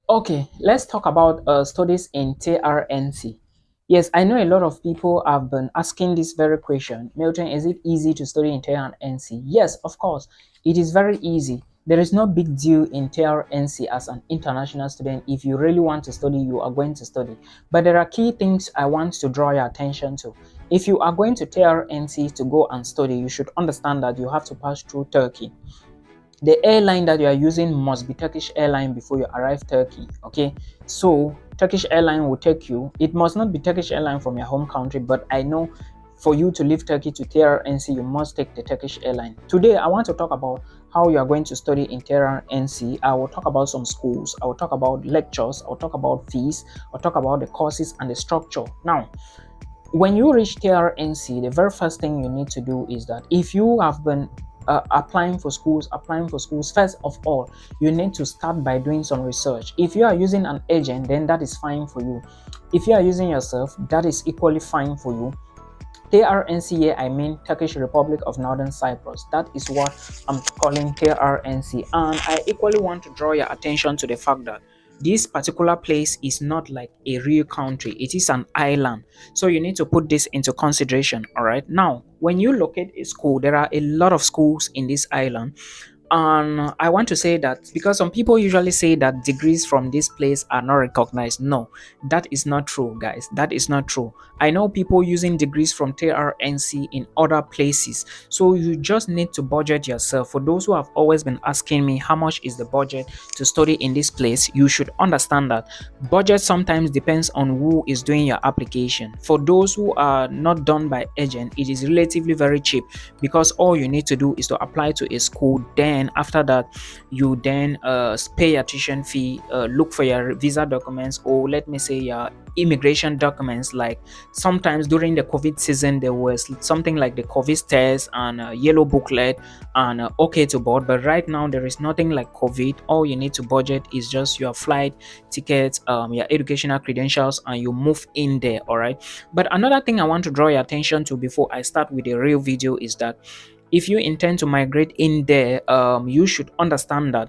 Okay, let's talk about studies in TRNC. Yes, I know a lot of people have been asking this very question. Milton, is it easy to study in TRNC? Yes, of course, it is very easy. There is no big deal in TRNC as an international student. If you really want to study, you are going to study. But there are key things I want to draw your attention to. If you are going to TRNC to go and study, you should understand that you have to pass through Turkey. The airline that you are using must be Turkish airline before you arrive Turkey. Okay, so Turkish airline will take you. It must not be Turkish airline from your home country, but I know for you to leave Turkey to TRNC, you must take the Turkish airline. Today I want to talk about how you are going to study in TRNC. I will talk about some schools, I will talk about lectures, I will talk about fees, I'll talk about the courses and the structure. Now, when you reach TRNC, the very first thing you need to do is that if you have been applying for schools, first of all, you need to start by doing some research. If you are using an agent, then that is fine for you. If you are using yourself, that is equally fine for you. TRNC, I mean Turkish Republic of Northern Cyprus. That is what I'm calling TRNC. And I equally want to draw your attention to the fact that this particular place is not like a real country, it is an island. So you need to put this into consideration. All right. Now, when you locate a school, there are a lot of schools in this island, and I want to say that because some people usually say that degrees from this place are not recognized. No, that is not true, guys. That is not true. I know people using degrees from TRNC in other places. So you just need to budget yourself. For those who have always been asking me how much is the budget to study in this place, you should understand that budget sometimes depends on who is doing your application. For those who are not done by agent, it is relatively very cheap because all you need to do is to apply to a school. Then after that, you then pay your tuition fee, look for your visa documents, or let me say your immigration documents. Like sometimes during the COVID season, there was something like the COVID test and a yellow booklet and okay to board. But right now there is nothing like COVID. All you need to budget is just your flight tickets, your educational credentials, and you move in there. All right. But another thing I want to draw your attention to before I start with the real video is that if you intend to migrate in there, you should understand that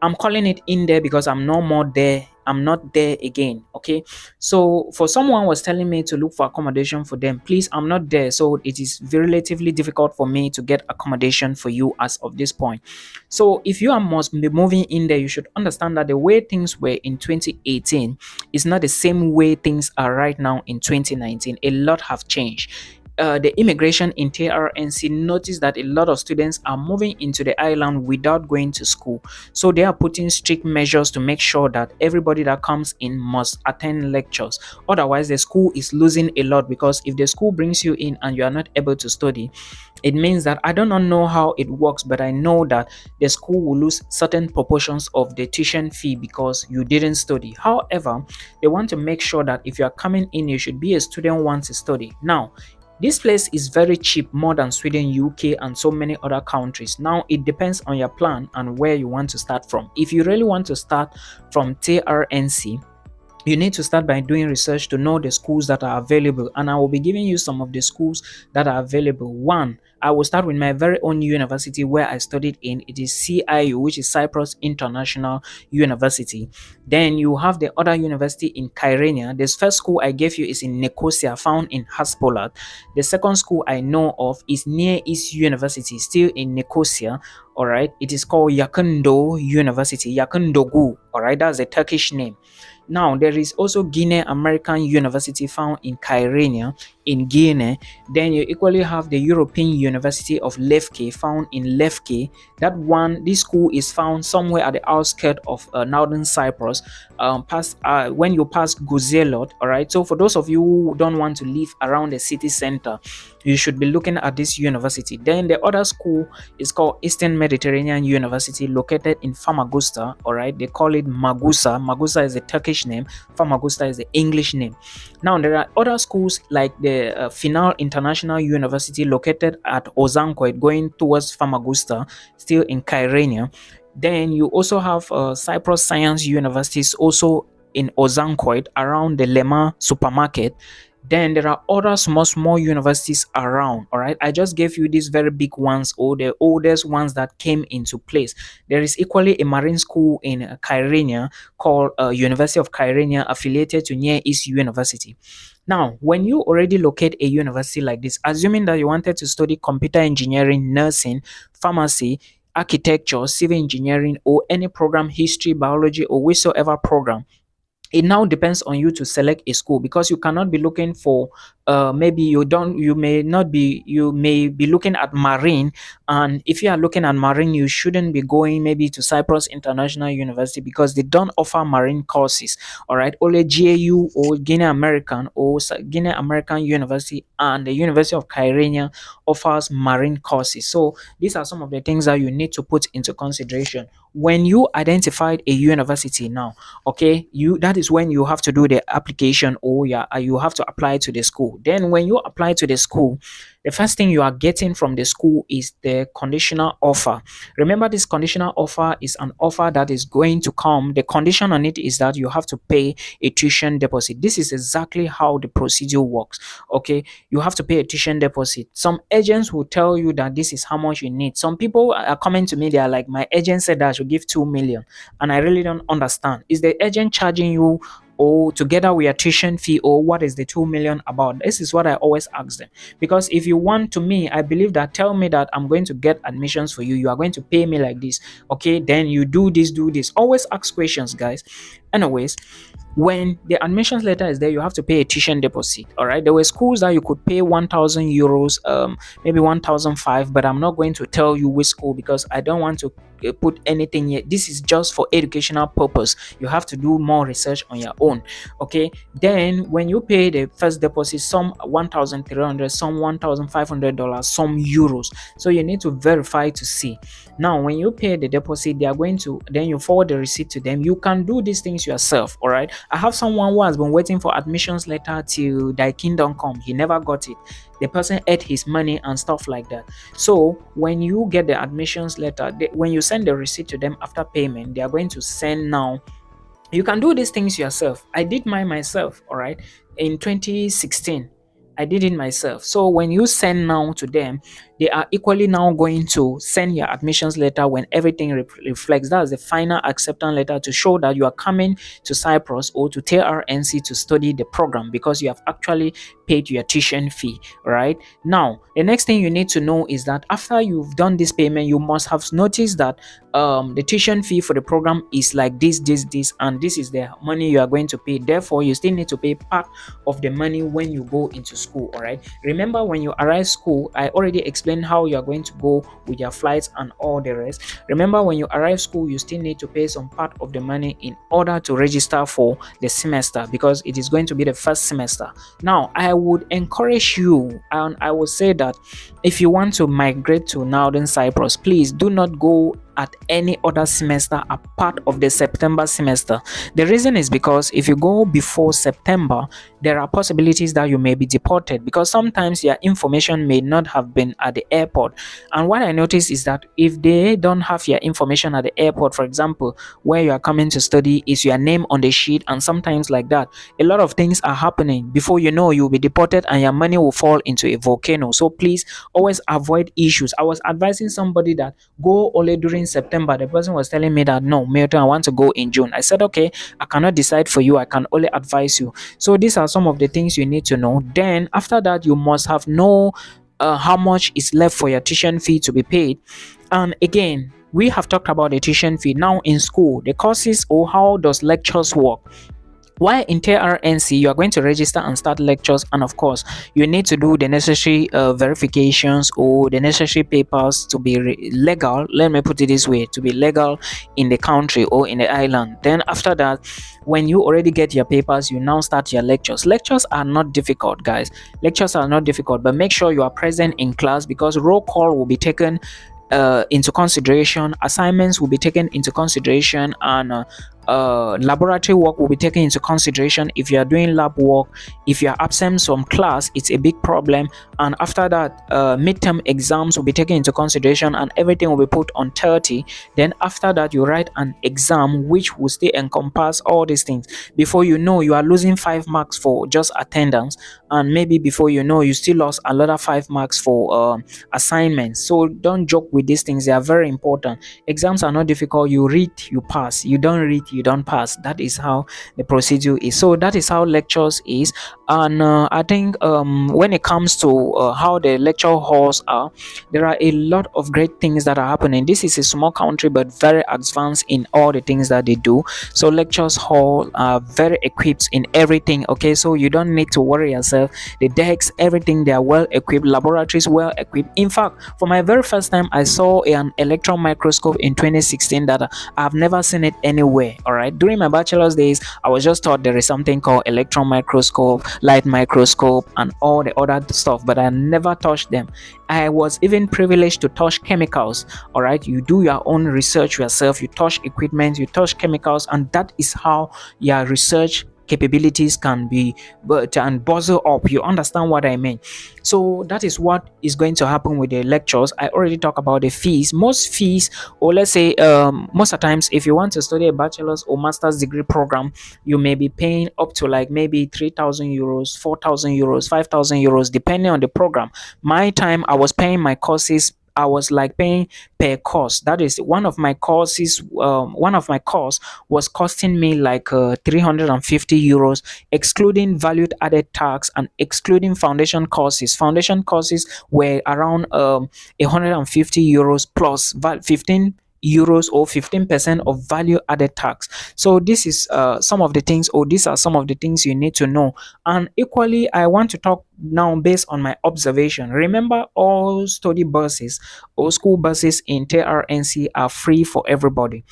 I'm calling it in there because I'm no more there. I'm not there again. Okay. So for someone was telling me to look for accommodation for them, please, I'm not there. So it is relatively difficult for me to get accommodation for you as of this point. So if you are must be moving in there, you should understand that the way things were in 2018 is not the same way things are right now in 2019. A lot have changed. The immigration in TRNC noticed that a lot of students are moving into the island without going to school. So they are putting strict measures to make sure that everybody that comes in must attend lectures. Otherwise, the school is losing a lot, because if the school brings you in and you are not able to study, it means that I do not know how it works, but I know that the school will lose certain proportions of the tuition fee because you didn't study. However, they want to make sure that if you are coming in, you should be a student who wants to study. Now, this place is very cheap, more than Sweden, UK, and so many other countries. Now, it depends on your plan and where you want to start from. If you really want to start from TRNC, you need to start by doing research to know the schools that are available, and I will be giving you some of the schools that are available. One, I will start with my very own university where I studied in. It is CIU, which is Cyprus International University. Then you have the other university in Kyrenia. This first school I gave you is in Nicosia, found in Haspolat. The second school I know of is near East University, still in Nicosia. All right, it is called Yakında University, Yakındoğu. All right, that's a Turkish name. Now, there is also Guinea American University found in Kyrenia in Guinea. Then you equally have the European University of Lefke found in Lefke. This school is found somewhere at the outskirts of northern Cyprus, when you pass Guzelot. All right. So for those of you who don't want to live around the city center, you should be looking at this university. Then the other school is called Eastern Mediterranean University, located in Famagusta. All right. They call it Magusa. Magusa is a Turkish name. Famagusta is the English name. Now, there are other schools like the Final International University, located at Ozankoit, going towards Famagusta, still in Kyrenia. Then you also have Cyprus Science Universities, also in Ozankoit, around the Lema supermarket. Then there are other small universities around. All right, I just gave you these very big ones, or the oldest ones that came into place. There is equally a marine school in Kyrenia called University of Kyrenia, affiliated to Near East University. Now, when you already locate a university like this, assuming that you wanted to study computer engineering, nursing, pharmacy, architecture, civil engineering, or any program, history, biology, or whichsoever program, it now depends on you to select a school, because you cannot be looking for maybe you may not be, you may be looking at marine. And if you are looking at marine, you shouldn't be going maybe to Cyprus International University, because they don't offer marine courses. All right, only GAU or Guinea American or Guinea American University and the University of Kyrenia offers marine courses. So these are some of the things that you need to put into consideration when you identified a university. Now, okay, that is when you have to do the application, or you have to apply to the school. Then when you apply to the school, the first thing you are getting from the school is the conditional offer. Remember, this conditional offer is an offer that is going to come. The condition on it is that you have to pay a tuition deposit. This is exactly how the procedure works. Okay, you have to pay a tuition deposit. Some agents will tell you that this is how much you need. Some people are coming to me, they are like, my agent said that I should give 2 million, and I really don't understand. Is the agent charging you, or together with your tuition fee, or what is the 2 million about? This is what I always ask them. Because if you want, to me, I believe that, tell me that I'm going to get admissions for you, you are going to pay me like this, okay, then you do this. Always ask questions, guys. Anyways, when the admissions letter is there, you have to pay a tuition deposit. All right, there were schools that you could pay 1,000 euros, maybe 1,005, but I'm not going to tell you which school, because I don't want to put anything yet. This is just for educational purpose. You have to do more research on your own. Okay, then when you pay the first deposit, some 1,300, some $1,500, some euros, so you need to verify to see. Now, when you pay the deposit, they are going to, then you forward the receipt to them. You can do these things yourself. All right, I have someone who has been waiting for admissions letter till thy kingdom come. He never got it. The person ate his money and stuff like that. So when you get the admissions letter, when you send the receipt to them after payment, they are going to send. Now, you can do these things yourself. I did mine myself. All right, in 2016 I did it myself. So when you send now to them, they are equally now going to send your admissions letter when everything reflects. That's the final acceptance letter to show that you are coming to Cyprus or to Trnc to study the program, because you have actually paid your tuition fee. Right now, the next thing you need to know is that after you've done this payment, you must have noticed that the tuition fee for the program is like this, and this is the money you are going to pay. Therefore, you still need to pay part of the money when you go into school. All right, remember, when you arrive school, I already explained how you are going to go with your flights and all the rest. Remember, when you arrive school, you still need to pay some part of the money in order to register for the semester, because it is going to be the first semester. Now, I would encourage you, and I would say that if you want to migrate to Northern Cyprus, please do not go at any other semester apart of the September semester. The reason is because if you go before September, there are possibilities that you may be deported, because sometimes your information may not have been at the airport. And what I noticed is that if they don't have your information at the airport, for example, where you are coming to study is your name on the sheet, and sometimes like that, a lot of things are happening. Before you know, you'll be deported and your money will fall into a volcano. So please always avoid issues. I was advising somebody that go only during September. The person was telling me that, no, Milton, I want to go in June. I said, okay, I cannot decide for you, I can only advise you. So these are some of the things you need to know. Then after that, you must have know how much is left for your tuition fee to be paid. And again, we have talked about the tuition fee. Now in school, the courses, or how does lectures work. While in Trnc, you are going to register and start lectures, and of course, you need to do the necessary verifications or the necessary papers to be legal. Let me put it this way: to be legal in the country or in the island. Then after that, when you already get your papers, you now start your lectures. Lectures are not difficult, guys. Lectures are not difficult, but make sure you are present in class, because roll call will be taken into consideration, assignments will be taken into consideration, and laboratory work will be taken into consideration. If you are doing lab work, if you are absent from class, it's a big problem. And after that, midterm exams will be taken into consideration, and everything will be put on 30. Then after that, you write an exam which will still encompass all these things. Before you know, you are losing 5 marks for just attendance, and maybe before you know, you still lost another 5 marks for assignments. So don't joke with these things, they are very important. Exams are not difficult. You read, you pass. You don't read, you don't pass. That is how the procedure is. So that is how lectures is. And I think when it comes to how the lecture halls are, there are a lot of great things that are happening. This is a small country but very advanced in all the things that they do. So lectures hall are very equipped in everything. Okay, so you don't need to worry yourself. The decks, everything, they are well equipped. Laboratories well equipped. In fact, for my very first time, I saw an electron microscope in 2016 that I've never seen it anywhere. All right, during my bachelor's days, I was just taught there is something called electron microscope, light microscope, and all the other stuff, but I never touched them. I was even privileged to touch chemicals. All right, you do your own research yourself, you touch equipment, you touch chemicals, and that is how your research capabilities can be and buzzer up. You understand what I mean? So that is what is going to happen with the lectures. I already talked about the fees. Most fees, or let's say most of the times, if you want to study a bachelor's or master's degree program, you may be paying up to like maybe 3,000 euros, 4,000 euros, 5,000 euros, depending on the program. My time, I was paying my courses, I was like paying per course. That is one of my courses. One of my course was costing me like 350 euros, excluding valued added tax and excluding foundation courses. Foundation courses were around 150 euros plus 15 euros or 15% of value added tax. So this is some of the things, or these are some of the things you need to know. And equally, I want to talk now based on my observation. Remember, all study buses or school buses in Trnc are free for everybody.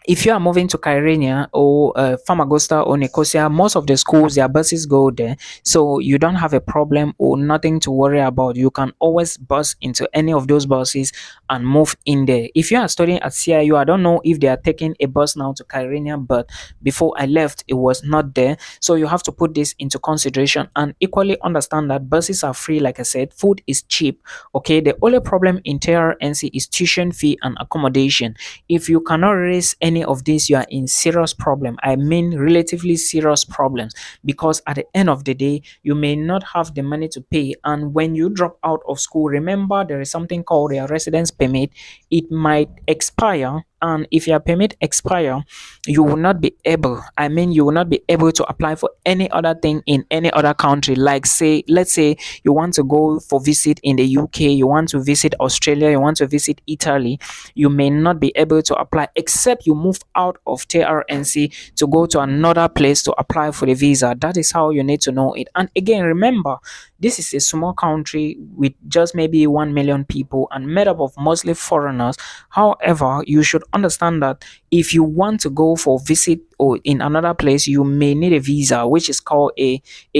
If you are moving to Kyrenia or Famagusta or Nicosia, most of the schools, their buses go there. So you don't have a problem or nothing to worry about. You can always bus into any of those buses and move in there. If you are studying at CIU, I don't know if they are taking a bus now to Kyrenia, but before I left, it was not there. So you have to put this into consideration and equally understand that buses are free. Like I said, food is cheap. Okay, the only problem in TRNC is tuition fee and accommodation. If you cannot raise any of this, you are in serious problem. I mean relatively serious problems, because at the end of the day, you may not have the money to pay. And when you drop out of school, remember there is something called a residence permit. It might expire, and if your permit expire, you will not be able, you will not be able to apply for any other thing in any other country. Like, say, let's say you want to go for visit in the UK, you want to visit Australia, you want to visit Italy, you may not be able to apply except you move out of TRNC to go to another place to apply for the visa. That is how you need to know it. And again, remember, this is a small country with just maybe 1 million people and made up of mostly foreigners. However, you should understand that if you want to go for visit or in another place, you may need a visa, which is called a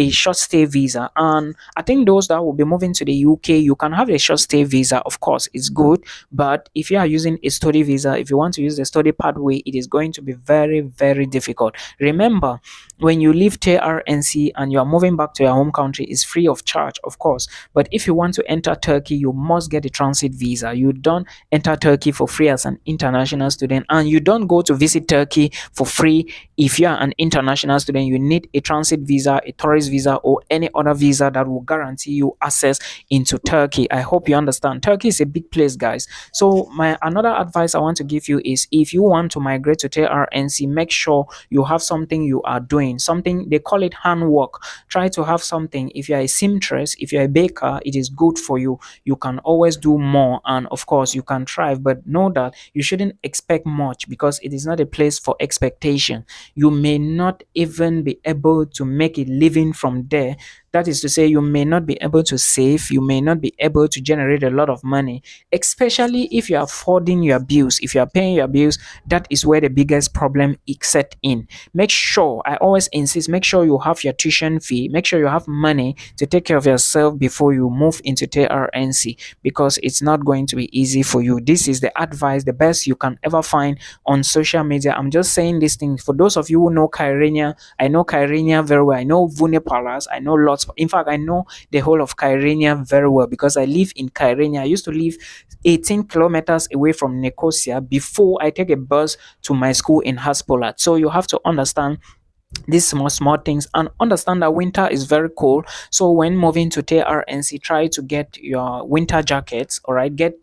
short stay visa. And I think those that will be moving to the UK, you can have a short stay visa. Of course, it's good, but if you are using a study visa, if you want to use the study pathway, it is going to be very, very difficult. Remember, when you leave TRNC and you are moving back to your home country, it's free of charge, of course. But if you want to enter Turkey, you must get a transit visa. You don't enter Turkey for free as an international student, and you don't go to visit Turkey for free. If you are an international student, you need a transit visa, a tourist visa, or any other visa that will guarantee you access into Turkey. I hope you understand. Turkey is a big place, guys. So my another advice I want to give you is, if you want to migrate to TRNC, make sure you have something you are doing, something they call it handwork. Try to have something. If you are a seamstress, if you are a baker, it is good for you. You can always do more, and of course you can thrive, but know that you shouldn't expect much, because it is not a place for expectation. You may not even be able to make a living from there. That is to say, you may not be able to save, you may not be able to generate a lot of money, especially if you are affording your bills, if you are paying your bills. That is where the biggest problem is set in. Make sure, I always insist, make sure you have your tuition fee, make sure you have money to take care of yourself before you move into TRNC, because it's not going to be easy for you. This is the advice, the best you can ever find on social media. I'm just saying these things for those of you who know Kyrenia. I know Kyrenia very well. I know Vune Palace. I know lots. In fact, I know the whole of Kyrenia very well because I live in Kyrenia. I used to live 18 kilometers away from Nicosia before I take a bus to my school in Haspolat. So you have to understand these small things and understand that winter is very cold. So when moving to TRNC, try to get your winter jackets. All right, get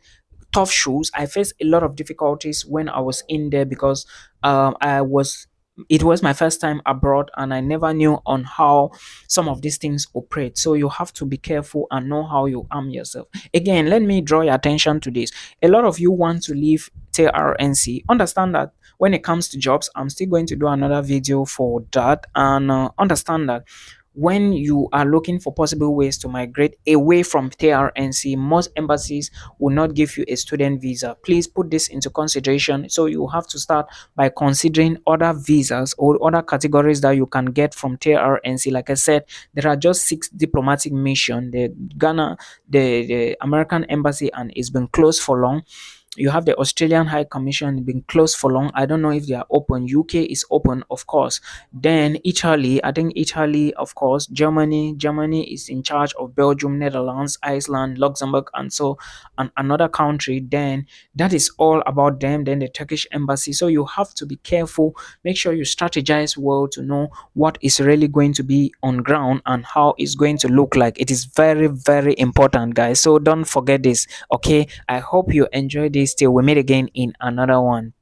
tough shoes. I faced a lot of difficulties when I was in there because I was it was my first time abroad and I never knew on how some of these things operate. So you have to be careful and know how you arm yourself. Again, let me draw your attention to this. A lot of you want to leave TRNC. Understand that when it comes to jobs, I'm still going to do another video for that, and understand that when you are looking for possible ways to migrate away from TRNC, most embassies will not give you a student visa. Please put this into consideration. So you have to start by considering other visas or other categories that you can get from TRNC. Like I said, there are just 6 diplomatic missions. The Ghana, the American embassy, and it's been closed for long. You have the Australian High Commission, been closed for long. I don't know if they are open. UK is open, of course. Then Italy, I think Italy, of course. Germany is in charge of Belgium, Netherlands, Iceland, Luxembourg, and so and another country. Then that is all about them. Then the Turkish embassy. So you have to be careful. Make sure you strategize well to know what is really going to be on ground and how it's going to look like. It is very, very important, guys. So don't forget this. Okay, I hope you enjoyed this. Till we meet again in another one.